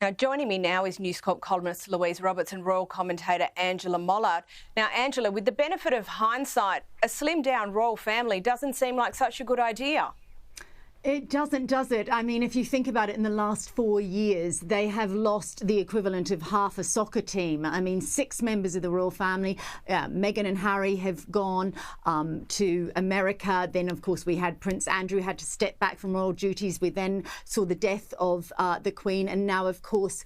Now, joining me now is Corp Columnist Louise Roberts and royal commentator Angela Mollard. Now, Angela, with the benefit of hindsight, a slimmed-down royal family doesn't seem like such a good idea. It doesn't, does it? I mean, if you think about it, in the last 4 years, they have lost the equivalent of half a soccer team. I mean, 6 members of the royal family, Meghan and Harry, have gone to America. Then, of course, we had Prince Andrew had to step back from royal duties. We then saw the death of the Queen. And now, of course,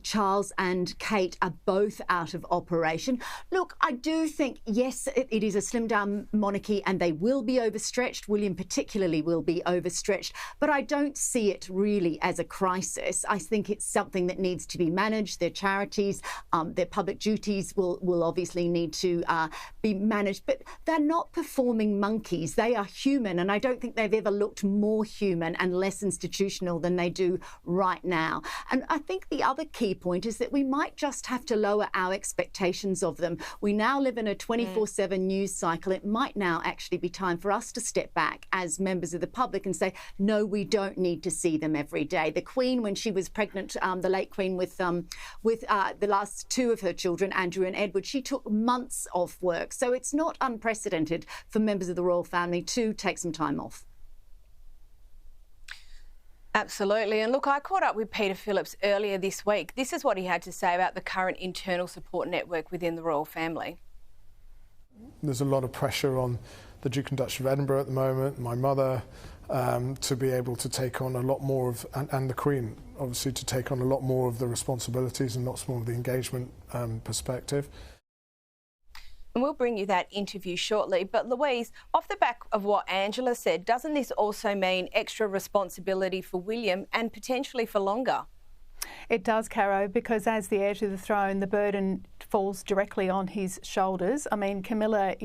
Charles and Kate are both out of operation. Look, I do think, yes, it is a slimmed-down monarchy and they will be overstretched. William particularly will be overstretched, but I don't see it really as a crisis. I think it's something that needs to be managed. Their charities, their public duties will obviously need to be managed, but they're not performing monkeys. They are human, and I don't think they've ever looked more human and less institutional than they do right now. And I think the other key point is that we might just have to lower our expectations of them. We now live in a 24/7 news cycle. It might now actually be time for us to step back as members of the public and say, no, we don't need to see them every day. The Queen, when she was pregnant, the late Queen, with the last 2 of her children, Andrew and Edward, she took months off work. So it's not unprecedented for members of the royal family to take some time off. Absolutely. And look, I caught up with Peter Phillips earlier this week. This is what he had to say about the current internal support network within the royal family. There's a lot of pressure on the Duke and Duchess of Edinburgh at the moment, my mother, to be able to take on a lot more of, and the Queen, obviously, to take on a lot more of the responsibilities and lots more of the engagement perspective. And we'll bring you that interview shortly. But Louise, off the back of what Angela said, doesn't this also mean extra responsibility for William and potentially for longer? It does, Caro, because as the heir to the throne, the burden falls directly on his shoulders. I mean, Camilla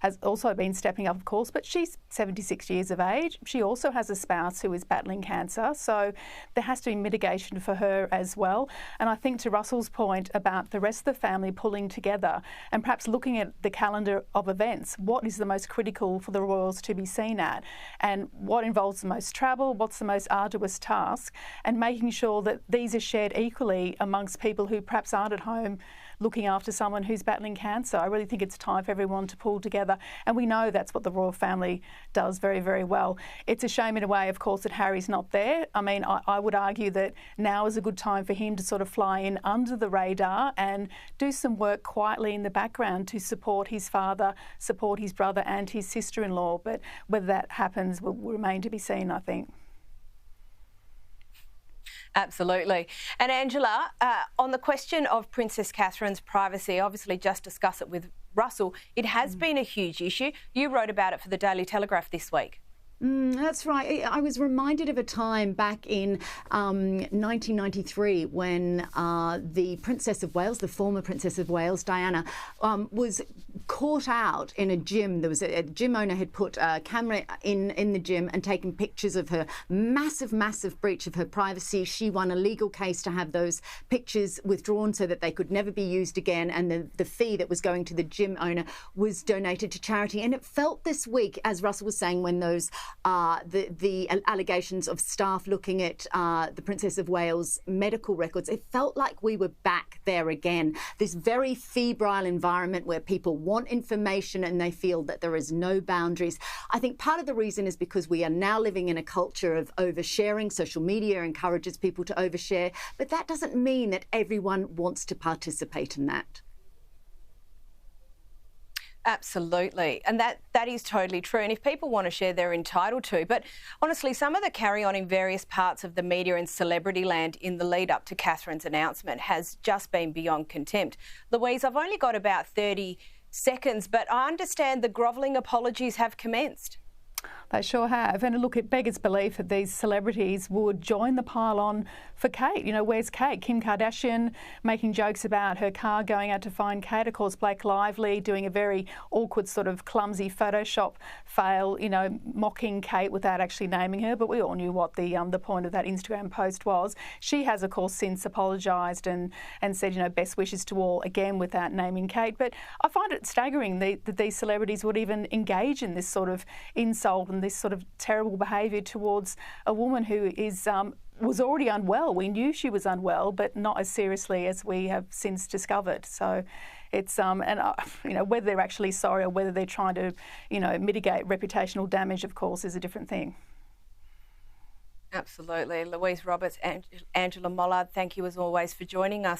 has also been stepping up, of course, but she's 76 years of age. She also has a spouse who is battling cancer, so there has to be mitigation for her as well. And I think to Russell's point about the rest of the family pulling together and perhaps looking at the calendar of events, what is the most critical for the royals to be seen at, and what involves the most travel, what's the most arduous task, and making sure that these are shared equally amongst people who perhaps aren't at home looking after someone who's battling cancer. I really think it's time for everyone to pull together, and we know that's what the royal family does very, very well. It's a shame in a way, of course, that Harry's not there. I mean, I would argue that now is a good time for him to sort of fly in under the radar and do some work quietly in the background to support his father, support his brother and his sister-in-law, but whether that happens will remain to be seen, I think. Absolutely. And Angela, on the question of Princess Catherine's privacy, obviously just discuss it with Russell, it has been a huge issue. You wrote about it for the Daily Telegraph this week. That's right. I was reminded of a time back in 1993 when the Princess of Wales, the former Princess of Wales, Diana, was caught out in a gym. There was a gym owner had put a camera in the gym and taken pictures of her. Massive breach of her privacy. She won a legal case to have those pictures withdrawn so that they could never be used again, and the fee that was going to the gym owner was donated to charity. And it felt this week, as Russell was saying, when those the allegations of staff looking at the Princess of Wales medical records, it felt like we were back there again. This very febrile environment where people want information and they feel that there is no boundaries. I think part of the reason is because we are now living in a culture of oversharing. Social media encourages people to overshare, but that doesn't mean that everyone wants to participate in that. Absolutely. And that is totally true. And if people want to share, they're entitled to. But honestly, some of the carry on in various parts of the media and celebrity land in the lead up to Catherine's announcement has just been beyond contempt. Louise, I've only got about 30 seconds, but I understand the grovelling apologies have commenced. They sure have. And look, it beggars belief that these celebrities would join the pile-on for Kate. You know, where's Kate? Kim Kardashian making jokes about her car going out to find Kate. Of course, Blake Lively doing a very awkward sort of clumsy Photoshop fail, you know, mocking Kate without actually naming her. But we all knew what the point of that Instagram post was. She has, of course, since apologised and said, you know, best wishes to all, again, without naming Kate. But I find it staggering that these celebrities would even engage in this sort of insult and this sort of terrible behaviour towards a woman who is was already unwell. We knew she was unwell, but not as seriously as we have since discovered. So it's, whether they're actually sorry or whether they're trying to, mitigate reputational damage, of course, is a different thing. Absolutely. Louise Roberts, Angela Mollard, thank you as always for joining us.